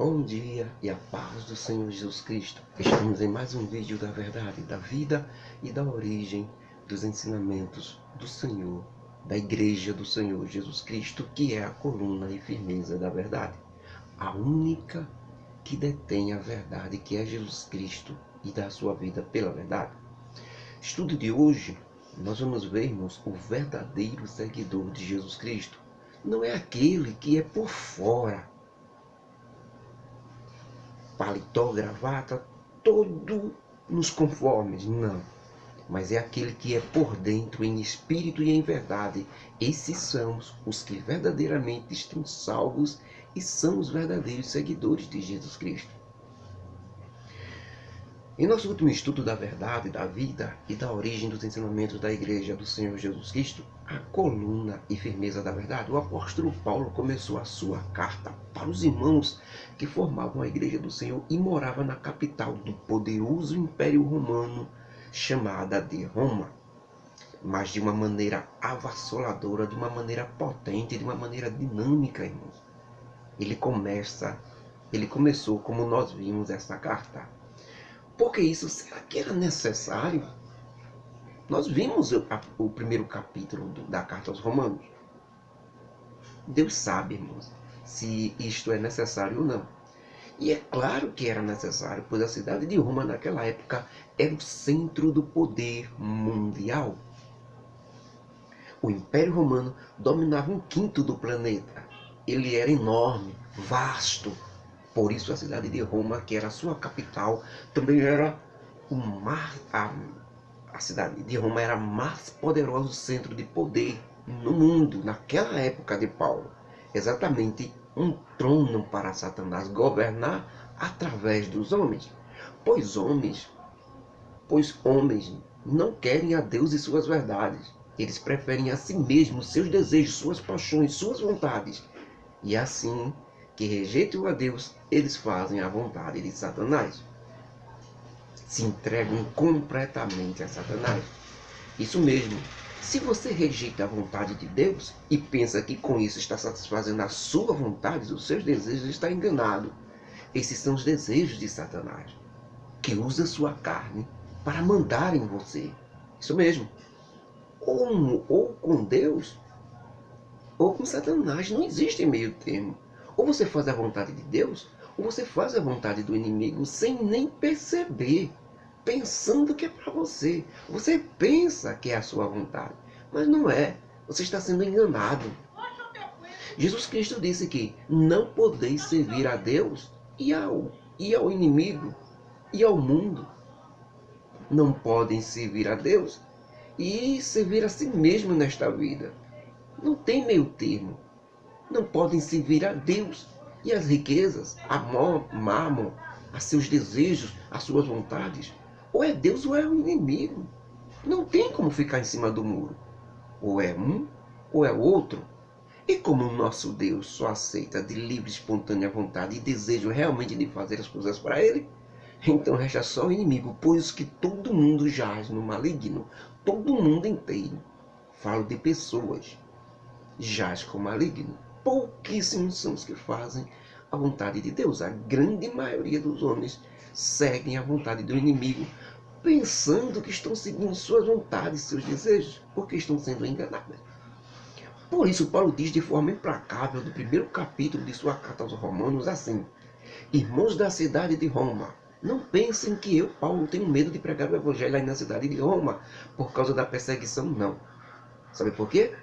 Bom dia e a paz do Senhor Jesus Cristo. Estamos em mais um vídeo da verdade, da vida e da origem dos ensinamentos do Senhor, da Igreja do Senhor Jesus Cristo, que é a coluna e firmeza da verdade. A única que detém a verdade, que é Jesus Cristo, e dá a sua vida pela verdade. Estudo de hoje, nós vamos vermos o verdadeiro seguidor de Jesus Cristo. Não é aquele que é por fora, paletó, gravata, todo nos conformes, não. Mas é aquele que é por dentro, em espírito e em verdade. Esses são os que verdadeiramente estão salvos e são os verdadeiros seguidores de Jesus Cristo. Em nosso último estudo da verdade, da vida e da origem dos ensinamentos da Igreja do Senhor Jesus Cristo, a coluna e firmeza da verdade, o apóstolo Paulo começou a sua carta para os irmãos que formavam a Igreja do Senhor e moravam na capital do poderoso Império Romano, chamada de Roma. Mas de uma maneira avassaladora, de uma maneira potente, de uma maneira dinâmica, irmãos. Ele começou como nós vimos essa carta. Porque isso, será que era necessário? Nós vimos o primeiro capítulo da carta aos Romanos. Deus sabe, irmãos, se isto é necessário ou não. E é claro que era necessário, pois a cidade de Roma naquela época era o centro do poder mundial. O Império Romano dominava 1/5 do planeta. Ele era enorme, vasto. Por isso a cidade de Roma, que era a sua capital, também era a cidade de Roma era o mais poderoso centro de poder no mundo, naquela época de Paulo. Exatamente um trono para Satanás governar através dos homens. Pois homens não querem a Deus e suas verdades. Eles preferem a si mesmos, seus desejos, suas paixões, suas vontades. E assim que rejeitam a Deus, eles fazem a vontade de Satanás. Se entregam completamente a Satanás. Isso mesmo. Se você rejeita a vontade de Deus e pensa que com isso está satisfazendo a sua vontade, os seus desejos, está enganado. Esses são os desejos de Satanás, que usa sua carne para mandar em você. Isso mesmo. Ou com Deus, ou com Satanás. Não existe meio termo. Ou você faz a vontade de Deus, ou você faz a vontade do inimigo sem nem perceber, pensando que é para você. Você pensa que é a sua vontade, mas não é. Você está sendo enganado. Jesus Cristo disse que não podeis servir a Deus e ao inimigo e ao mundo. Não podem servir a Deus e servir a si mesmo nesta vida. Não tem meio termo. Não podem servir a Deus e às riquezas, a Mammon, a seus desejos, a suas vontades. Ou é Deus ou é o inimigo. Não tem como ficar em cima do muro. Ou é um ou é outro. E como o nosso Deus só aceita de livre, espontânea vontade e desejo realmente de fazer as coisas para Ele, então resta só o inimigo, pois que todo mundo jaz no maligno. Todo mundo inteiro. Falo de pessoas. Jaz com maligno. Pouquíssimos são os que fazem a vontade de Deus. A grande maioria dos homens seguem a vontade do inimigo, pensando que estão seguindo suas vontades, seus desejos, porque estão sendo enganados. Por isso, Paulo diz de forma implacável, do primeiro capítulo de sua carta aos Romanos, assim: irmãos da cidade de Roma, não pensem que eu, Paulo, tenho medo de pregar o evangelho aí na cidade de Roma, por causa da perseguição, não. Sabe por quê?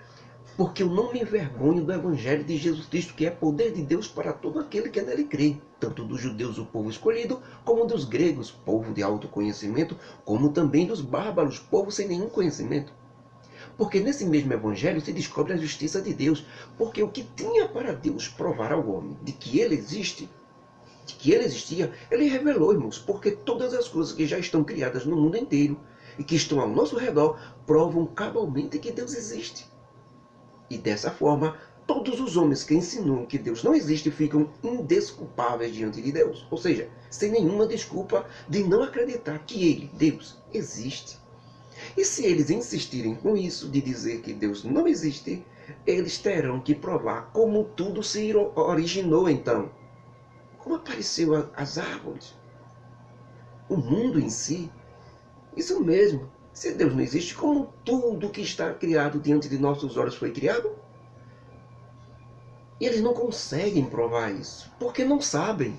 Porque eu não me envergonho do evangelho de Jesus Cristo, que é poder de Deus para todo aquele que nele crê, tanto dos judeus, o povo escolhido, como dos gregos, povo de alto conhecimento, como também dos bárbaros, povo sem nenhum conhecimento. Porque nesse mesmo evangelho se descobre a justiça de Deus, porque o que tinha para Deus provar ao homem de que ele existe, de que ele existia, ele revelou, irmãos, porque todas as coisas que já estão criadas no mundo inteiro e que estão ao nosso redor provam cabalmente que Deus existe. E dessa forma, todos os homens que insinuam que Deus não existe ficam indesculpáveis diante de Deus. Ou seja, sem nenhuma desculpa de não acreditar que Ele, Deus, existe. E se eles insistirem com isso, de dizer que Deus não existe, eles terão que provar como tudo se originou então. como apareceu as árvores, o mundo em si. Isso mesmo. Se Deus não existe, como tudo que está criado diante de nossos olhos foi criado? E eles não conseguem provar isso, porque não sabem.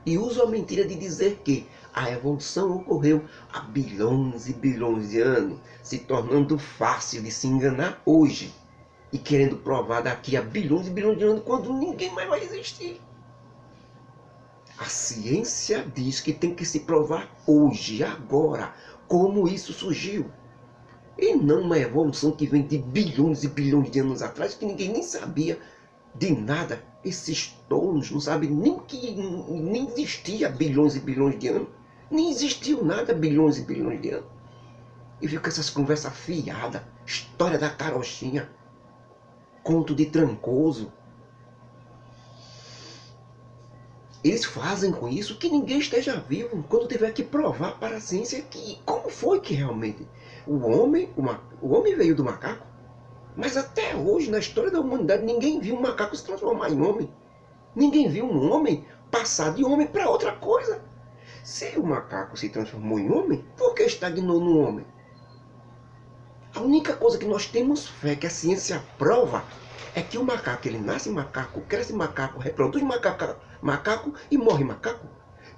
E usam a mentira de dizer que a evolução ocorreu há bilhões e bilhões de anos, se tornando fácil de se enganar hoje. E querendo provar daqui a bilhões e bilhões de anos, quando ninguém mais vai existir. A ciência diz que tem que se provar hoje, agora, como isso surgiu. E não uma evolução que vem de bilhões e bilhões de anos atrás, que ninguém nem sabia de nada. Esses tolos não sabem nem que nem existia bilhões e bilhões de anos. Nem existiu nada bilhões e bilhões de anos. E fica essas conversas fiadas, história da carochinha, conto de Trancoso. Eles fazem com isso que ninguém esteja vivo quando tiver que provar para a ciência que como foi que realmente o homem veio do macaco. Mas até hoje, na história da humanidade, ninguém viu um macaco se transformar em homem. Ninguém viu um homem passar de homem para outra coisa. Se o macaco se transformou em homem, por que estagnou no homem? A única coisa que nós temos fé, que a ciência prova, é que o macaco, ele nasce macaco, cresce macaco, reproduz macaco e morre macaco.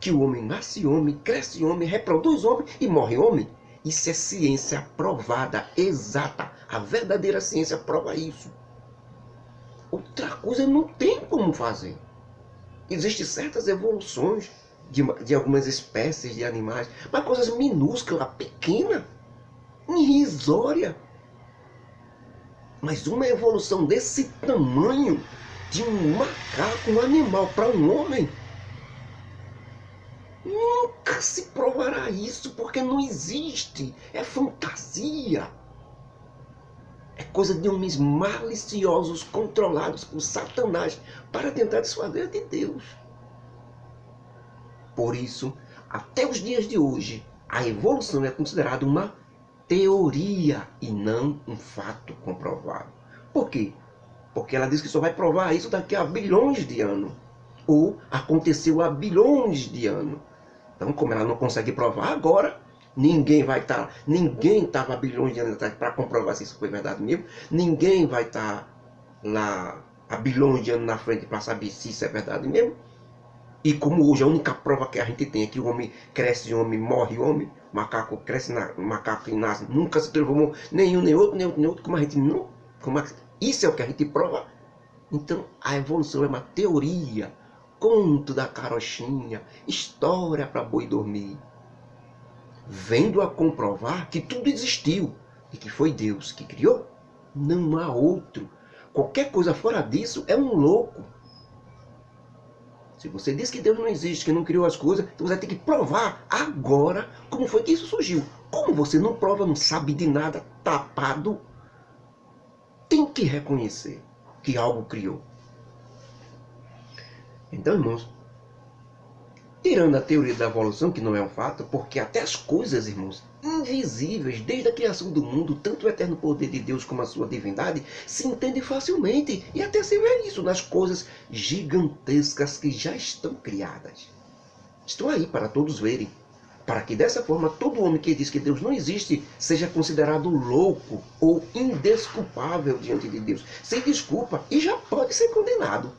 Que o homem nasce homem, cresce homem, reproduz homem e morre homem. Isso é ciência provada, exata. A verdadeira ciência prova isso. Outra coisa não tem como fazer. Existem certas evoluções de algumas espécies de animais, mas coisas minúsculas, pequenas, irrisórias. Mas uma evolução desse tamanho, de um macaco, um animal, para um homem, nunca se provará isso, porque não existe. É fantasia. É coisa de homens maliciosos, controlados por Satanás, para tentar desfazer de Deus. Por isso, até os dias de hoje, a evolução é considerada uma teoria e não um fato comprovado. Por quê? Porque ela diz que só vai provar isso daqui a bilhões de anos. Ou aconteceu há bilhões de anos. Então, como ela não consegue provar agora, ninguém estava há bilhões de anos atrás para comprovar se isso foi verdade mesmo. Ninguém vai estar lá há bilhões de anos na frente para saber se isso é verdade mesmo. E como hoje a única prova que a gente tem é que o homem cresce homem, morre homem, macaco cresce macaco e nasce, nunca se transformou nenhum, nem outro, como a gente não. Isso é o que a gente prova. Então a evolução é uma teoria, conto da carochinha, história para boi dormir. Vendo a comprovar que tudo existiu e que foi Deus que criou, não há outro. Qualquer coisa fora disso é um louco. Se você diz que Deus não existe, que não criou as coisas, então você tem que provar agora como foi que isso surgiu. Como você não prova, não sabe de nada, tapado, tem que reconhecer que algo criou. Então, irmãos, tirando a teoria da evolução, que não é um fato, porque até as coisas, irmãos, invisíveis, desde a criação do mundo, tanto o eterno poder de Deus como a sua divindade, se entende facilmente. E até se vê isso nas coisas gigantescas que já estão criadas. Estão aí para todos verem. Para que dessa forma todo homem que diz que Deus não existe seja considerado louco ou indesculpável diante de Deus. Sem desculpa e já pode ser condenado.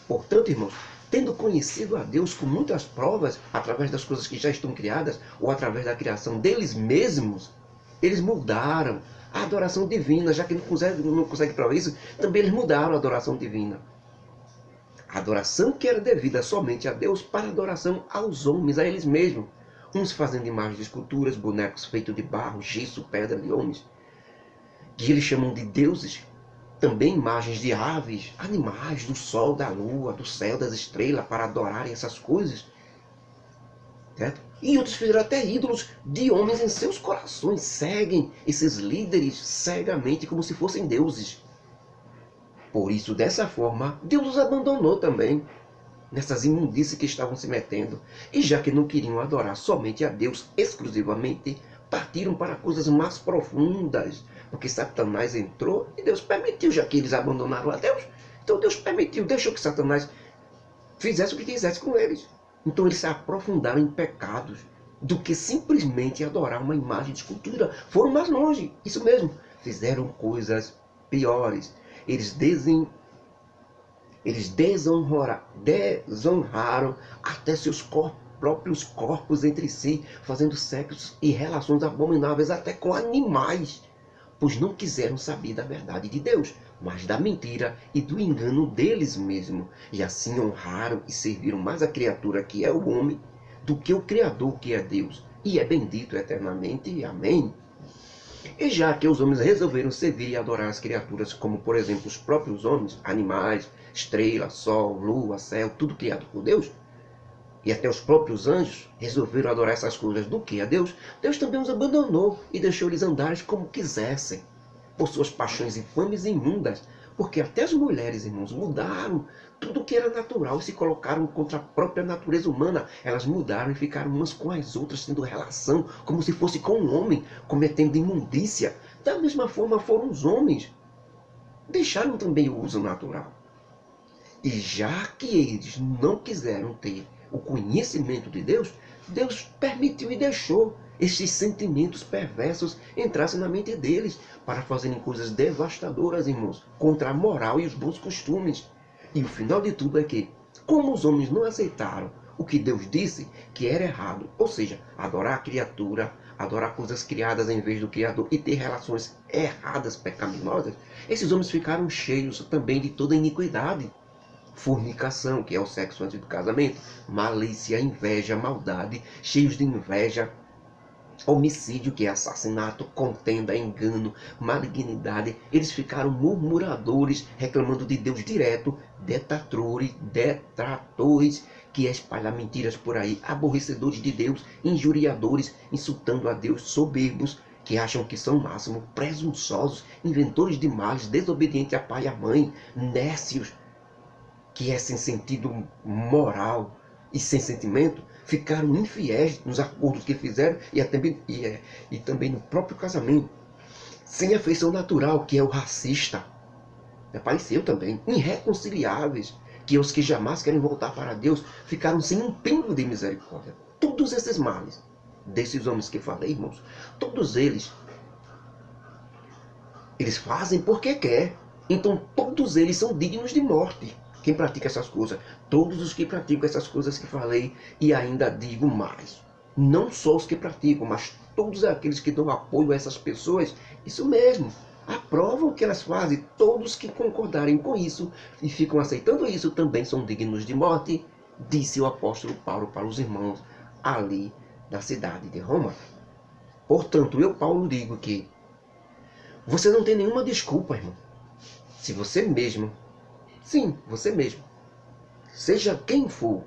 Portanto, irmãos, tendo conhecido a Deus com muitas provas, através das coisas que já estão criadas, ou através da criação deles mesmos, eles mudaram a adoração divina, já que não consegue provar isso, também eles mudaram a adoração divina. A adoração que era devida somente a Deus, para a adoração aos homens, a eles mesmos. Uns fazendo imagens de esculturas, bonecos feitos de barro, gesso, pedra de homens, que eles chamam de deuses. Também imagens de aves, animais, do sol, da lua, do céu, das estrelas, para adorarem essas coisas. Certo? E outros fizeram até ídolos de homens em seus corações. Seguem esses líderes cegamente como se fossem deuses. Por isso, dessa forma, Deus os abandonou também, nessas imundícias que estavam se metendo. E já que não queriam adorar somente a Deus exclusivamente, partiram para coisas mais profundas. Porque Satanás entrou e Deus permitiu, já que eles abandonaram a Deus. Então Deus permitiu, deixou que Satanás fizesse o que quisesse com eles. Então eles se aprofundaram em pecados do que simplesmente adorar uma imagem de escultura. Foram mais longe, isso mesmo. Fizeram coisas piores. Eles desonraram até seus próprios corpos entre si, fazendo sexo e relações abomináveis até com animais, pois não quiseram saber da verdade de Deus, mas da mentira e do engano deles mesmos. E assim honraram e serviram mais a criatura, que é o homem, do que o Criador, que é Deus, e é bendito eternamente. Amém. E já que os homens resolveram servir e adorar as criaturas, como por exemplo os próprios homens, animais, estrelas, sol, lua, céu, tudo criado por Deus, e até os próprios anjos resolveram adorar essas coisas do que a Deus, Deus também os abandonou e deixou eles andarem como quisessem, por suas paixões infames e imundas, porque até as mulheres, irmãos, mudaram tudo que era natural e se colocaram contra a própria natureza humana. Elas mudaram e ficaram umas com as outras, tendo relação como se fosse com um homem, cometendo imundícia. Da mesma forma foram os homens. Deixaram também o uso natural. E já que eles não quiseram ter o conhecimento de Deus, Deus permitiu e deixou estes sentimentos perversos entrassem na mente deles para fazerem coisas devastadoras, irmãos, contra a moral e os bons costumes. E o final de tudo é que, como os homens não aceitaram o que Deus disse que era errado, ou seja, adorar a criatura, adorar coisas criadas em vez do Criador e ter relações erradas, pecaminosas, esses homens ficaram cheios também de toda iniquidade. Fornicação, que é o sexo antes do casamento, malícia, inveja, maldade, cheios de inveja, homicídio, que é assassinato, contenda, engano, malignidade. Eles ficaram murmuradores, reclamando de Deus direto, detratores, que é espalhar mentiras por aí, aborrecedores de Deus, injuriadores, insultando a Deus, soberbos, que acham que são o máximo, presunçosos, inventores de males, desobedientes a pai e a mãe, nécios, que é sem sentido moral e sem sentimento, ficaram infiéis nos acordos que fizeram e também no próprio casamento. Sem afeição natural, que é o racista. Apareceu também. Irreconciliáveis, que os que jamais querem voltar para Deus, ficaram sem um pingo de misericórdia. Todos esses males, desses homens que falei, irmãos, todos eles fazem porque quer. Então todos eles são dignos de morte. Quem pratica essas coisas, todos os que praticam essas coisas que falei, e ainda digo mais, não só os que praticam, mas todos aqueles que dão apoio a essas pessoas, isso mesmo, aprovam o que elas fazem. Todos que concordarem com isso e ficam aceitando isso também são dignos de morte, disse o apóstolo Paulo para os irmãos ali da cidade de Roma. Portanto, eu, Paulo, digo que você não tem nenhuma desculpa, irmão. Se você mesmo, sim, você mesmo, seja quem for,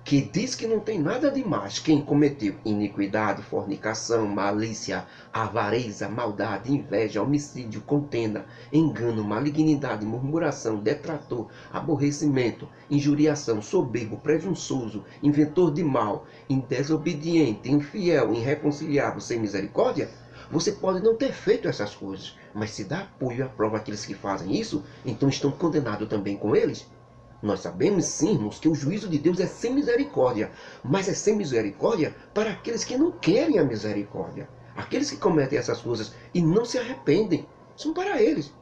que diz que não tem nada demais, quem cometeu iniquidade, fornicação, malícia, avareza, maldade, inveja, homicídio, contenda, engano, malignidade, murmuração, detrator, aborrecimento, injuriação, soberbo, presunçoso, inventor de mal, desobediente, infiel, irreconciliável, sem misericórdia, você pode não ter feito essas coisas, mas se dá apoio e aprova aqueles que fazem isso, então estão condenados também com eles. Nós sabemos sim, irmãos, que o juízo de Deus é sem misericórdia, mas é sem misericórdia para aqueles que não querem a misericórdia. Aqueles que cometem essas coisas e não se arrependem, são para eles.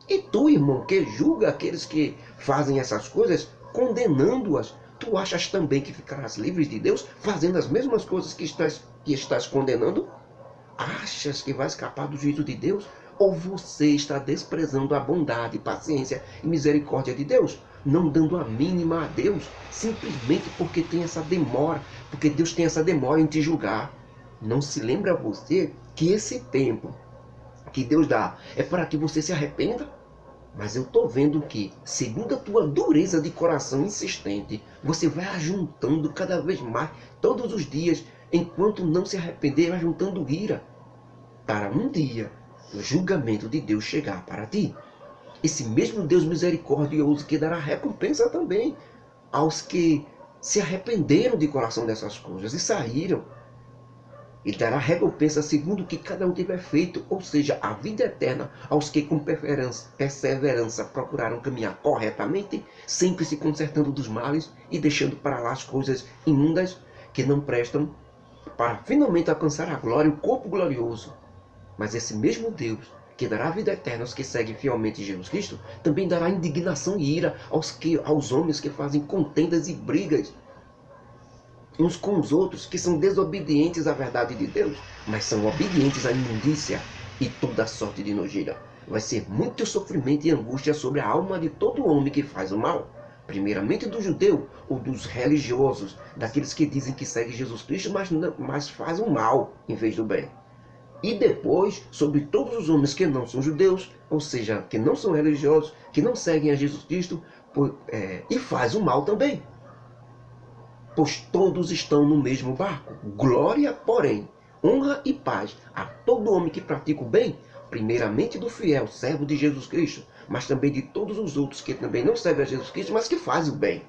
E tu, irmão, que julga aqueles que fazem essas coisas, condenando-as, tu achas também que ficarás livre de Deus fazendo as mesmas coisas que estás condenando? Achas que vai escapar do juízo de Deus? Ou você está desprezando a bondade, paciência e misericórdia de Deus? Não dando a mínima a Deus, simplesmente porque tem essa demora, porque Deus tem essa demora em te julgar. Não se lembra você que esse tempo que Deus dá é para que você se arrependa? Mas eu estou vendo que, segundo a tua dureza de coração insistente, você vai ajuntando cada vez mais, todos os dias, enquanto não se arrepender, vai juntando ira, para um dia o julgamento de Deus chegar para ti. Esse mesmo Deus misericordioso que dará recompensa também aos que se arrependeram de coração dessas coisas e saíram e dará recompensa segundo o que cada um tiver feito, ou seja, a vida eterna aos que com perseverança procuraram caminhar corretamente, sempre se consertando dos males e deixando para lá as coisas imundas que não prestam, para finalmente alcançar a glória e o corpo glorioso. Mas esse mesmo Deus, que dará a vida eterna aos que seguem fielmente Jesus Cristo, também dará indignação e ira aos homens que fazem contendas e brigas uns com os outros, que são desobedientes à verdade de Deus, mas são obedientes à imundícia e toda sorte de nojeira. Vai ser muito sofrimento e angústia sobre a alma de todo homem que faz o mal, primeiramente do judeu ou dos religiosos, daqueles que dizem que seguem Jesus Cristo, mas fazem o mal em vez do bem. E depois, sobre todos os homens que não são judeus, ou seja, que não são religiosos, que não seguem a Jesus Cristo, e faz o mal também. Pois todos estão no mesmo barco. Glória, porém, honra e paz a todo homem que pratica o bem, primeiramente do fiel servo de Jesus Cristo, mas também de todos os outros que também não servem a Jesus Cristo, mas que fazem o bem.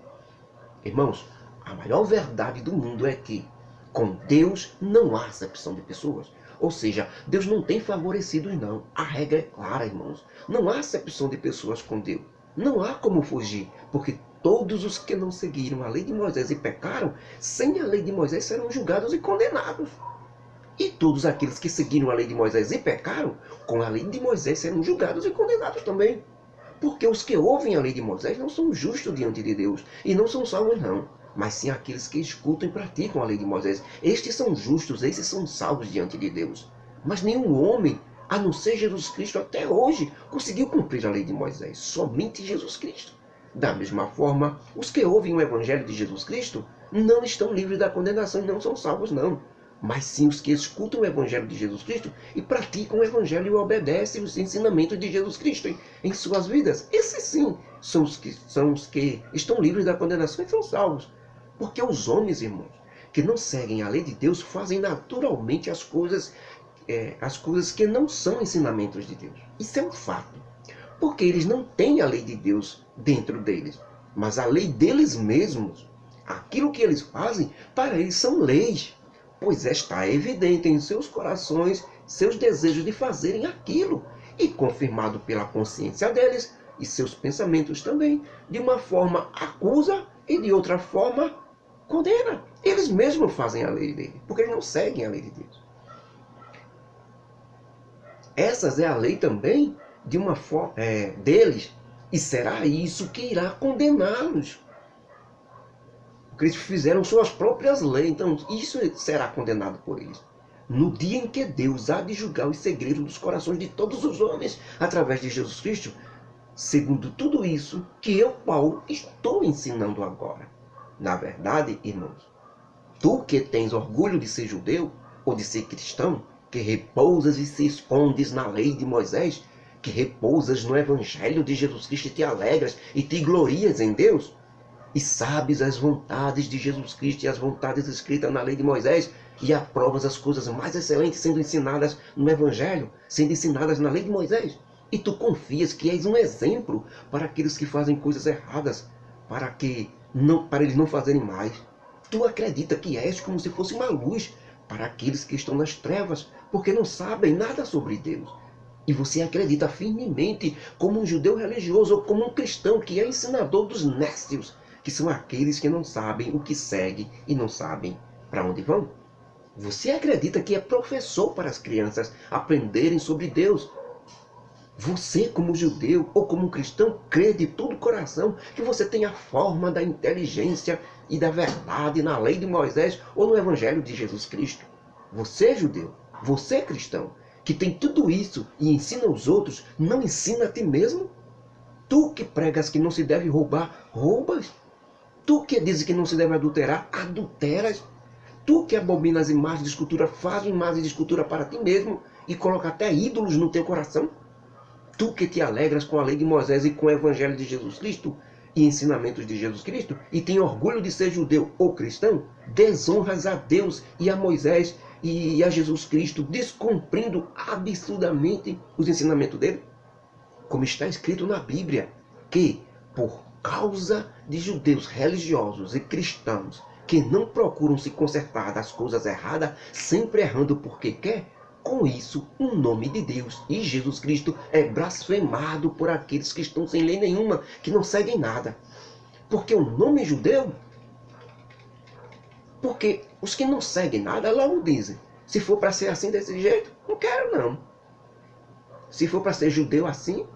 Irmãos, a maior verdade do mundo é que com Deus não há acepção de pessoas. Ou seja, Deus não tem favorecidos não. A regra é clara, irmãos. Não há acepção de pessoas com Deus. Não há como fugir, porque todos os que não seguiram a lei de Moisés e pecaram, sem a lei de Moisés serão julgados e condenados. E todos aqueles que seguiram a lei de Moisés e pecaram, com a lei de Moisés serão julgados e condenados também. Porque os que ouvem a lei de Moisés não são justos diante de Deus, e não são salvos não, mas sim aqueles que escutam e praticam a lei de Moisés. Estes são justos, esses são salvos diante de Deus. Mas nenhum homem, a não ser Jesus Cristo, até hoje, conseguiu cumprir a lei de Moisés. Somente Jesus Cristo. Da mesma forma, os que ouvem o Evangelho de Jesus Cristo não estão livres da condenação e não são salvos não. Mas sim os que escutam o Evangelho de Jesus Cristo e praticam o Evangelho e obedecem os ensinamentos de Jesus Cristo em suas vidas. Esses sim são os que estão livres da condenação e são salvos. Porque os homens, irmãos, que não seguem a lei de Deus, fazem naturalmente as coisas que não são ensinamentos de Deus. Isso é um fato. Porque eles não têm a lei de Deus dentro deles, mas a lei deles mesmos. Aquilo que eles fazem, para eles são leis, pois está evidente em seus corações seus desejos de fazerem aquilo, e confirmado pela consciência deles e seus pensamentos também, de uma forma acusa e de outra forma condena. Eles mesmos fazem a lei dele, porque eles não seguem a lei de Deus. Essa é a lei também de uma forma deles, e será isso que irá condená-los. Porque eles fizeram suas próprias leis, então isso será condenado por eles. No dia em que Deus há de julgar os segredos dos corações de todos os homens, através de Jesus Cristo, segundo tudo isso que eu, Paulo, estou ensinando agora. Na verdade, irmãos, tu que tens orgulho de ser judeu ou de ser cristão, que repousas e se escondes na lei de Moisés, que repousas no Evangelho de Jesus Cristo e te alegras e te glorias em Deus, e sabes as vontades de Jesus Cristo e as vontades escritas na lei de Moisés, e aprovas as coisas mais excelentes sendo ensinadas no Evangelho, sendo ensinadas na lei de Moisés, e tu confias que és um exemplo para aqueles que fazem coisas erradas, para eles não fazerem mais. Tu acredita que és como se fosse uma luz para aqueles que estão nas trevas, porque não sabem nada sobre Deus. E você acredita firmemente como um judeu religioso ou como um cristão que é ensinador dos nécios, que são aqueles que não sabem o que segue e não sabem para onde vão. Você acredita que é professor para as crianças aprenderem sobre Deus. Você, como judeu ou como cristão, crê de todo o coração que você tem a forma da inteligência e da verdade na lei de Moisés ou no Evangelho de Jesus Cristo. Você, judeu, você, cristão, que tem tudo isso e ensina aos outros, não ensina a ti mesmo? Tu que pregas que não se deve roubar, roubas? Tu que dizes que não se deve adulterar, adulteras? Tu que abominas imagens de escultura, faz imagens de escultura para ti mesmo e coloca até ídolos no teu coração? Tu que te alegras com a lei de Moisés e com o Evangelho de Jesus Cristo e ensinamentos de Jesus Cristo e tem orgulho de ser judeu ou cristão, desonras a Deus e a Moisés e a Jesus Cristo, descumprindo absurdamente os ensinamentos dele? Como está escrito na Bíblia, que por causa de judeus religiosos e cristãos que não procuram se consertar das coisas erradas, sempre errando porque quer. Com isso, o nome de Deus e Jesus Cristo é blasfemado por aqueles que estão sem lei nenhuma, que não seguem nada. Porque o nome judeu, porque os que não seguem nada logo dizem, se for para ser assim desse jeito, não quero não. Se for para ser judeu assim,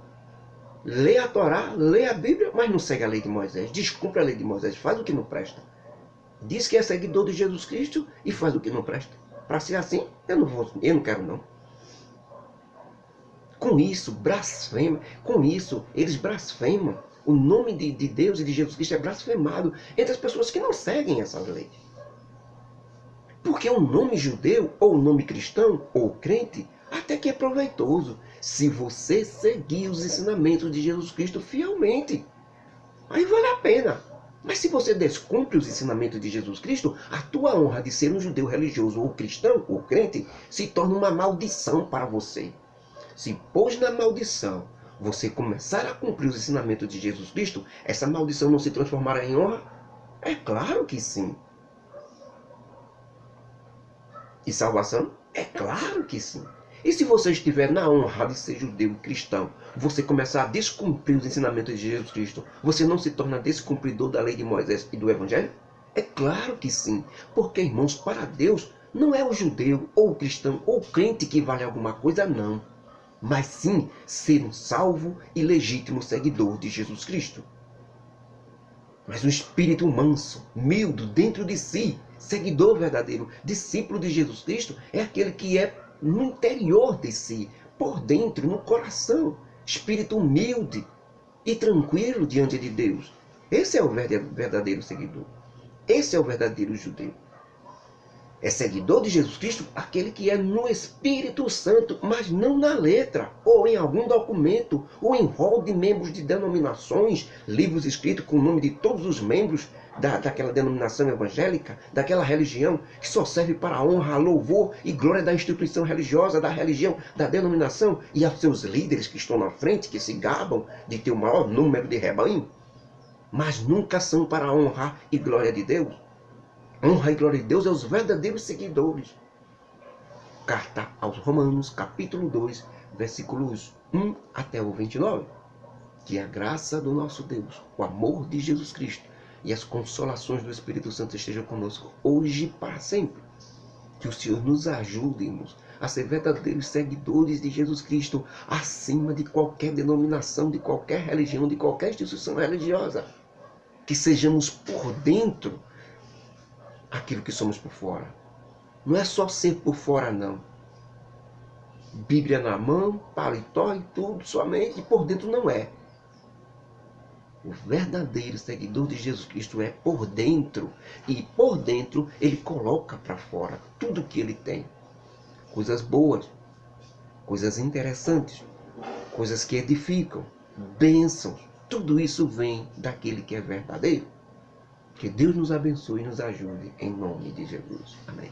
lê a Torá, lê a Bíblia, mas não segue a lei de Moisés, descumpre a lei de Moisés, faz o que não presta. Diz que é seguidor de Jesus Cristo e faz o que não presta. Para ser assim, eu não quero não. Com isso, blasfema, com isso, eles blasfemam. O nome de Deus e de Jesus Cristo é blasfemado entre as pessoas que não seguem essas leis. Porque o nome judeu, ou o nome cristão, ou crente, até que é proveitoso, se você seguir os ensinamentos de Jesus Cristo fielmente. Aí vale a pena. Mas se você descumpre os ensinamentos de Jesus Cristo, a tua honra de ser um judeu religioso ou cristão ou crente se torna uma maldição para você. Se pôs na maldição você começar a cumprir os ensinamentos de Jesus Cristo, essa maldição não se transformará em honra? É claro que sim. E salvação? É claro que sim. E se você estiver na honra de ser judeu e cristão, você começar a descumprir os ensinamentos de Jesus Cristo, você não se torna descumpridor da lei de Moisés e do Evangelho? É claro que sim. Porque, irmãos, para Deus, não é o judeu, ou o cristão, ou o crente que vale alguma coisa, não. Mas sim ser um salvo e legítimo seguidor de Jesus Cristo. Mas um espírito manso, humilde dentro de si, seguidor verdadeiro, discípulo de Jesus Cristo, é aquele que é no interior de si, por dentro, no coração, espírito humilde e tranquilo diante de Deus. Esse é o verdadeiro seguidor. Esse é o verdadeiro judeu. É seguidor de Jesus Cristo aquele que é no Espírito Santo, mas não na letra, ou em algum documento, ou em rol de membros de denominações, livros escritos com o nome de todos os membros daquela denominação evangélica, daquela religião, que só serve para a honra, louvor e glória da instituição religiosa, da religião, da denominação, e aos seus líderes que estão na frente, que se gabam de ter o maior número de rebanho, mas nunca são para a honra e glória de Deus. Honra e glória de Deus aos verdadeiros seguidores. Carta aos Romanos, capítulo 2, versículos 1 até o 29. Que a graça do nosso Deus, o amor de Jesus Cristo e as consolações do Espírito Santo estejam conosco hoje e para sempre. Que o Senhor nos ajude a ser verdadeiros seguidores de Jesus Cristo acima de qualquer denominação, de qualquer religião, de qualquer instituição religiosa. Que sejamos por dentro aquilo que somos por fora. Não é só ser por fora, não. Bíblia na mão, paletó e tudo, somente, e por dentro não é. O verdadeiro seguidor de Jesus Cristo é por dentro. E por dentro ele coloca para fora tudo que ele tem. Coisas boas, coisas interessantes, coisas que edificam, bênçãos. Tudo isso vem daquele que é verdadeiro. Que Deus nos abençoe e nos ajude, em nome de Jesus. Amém.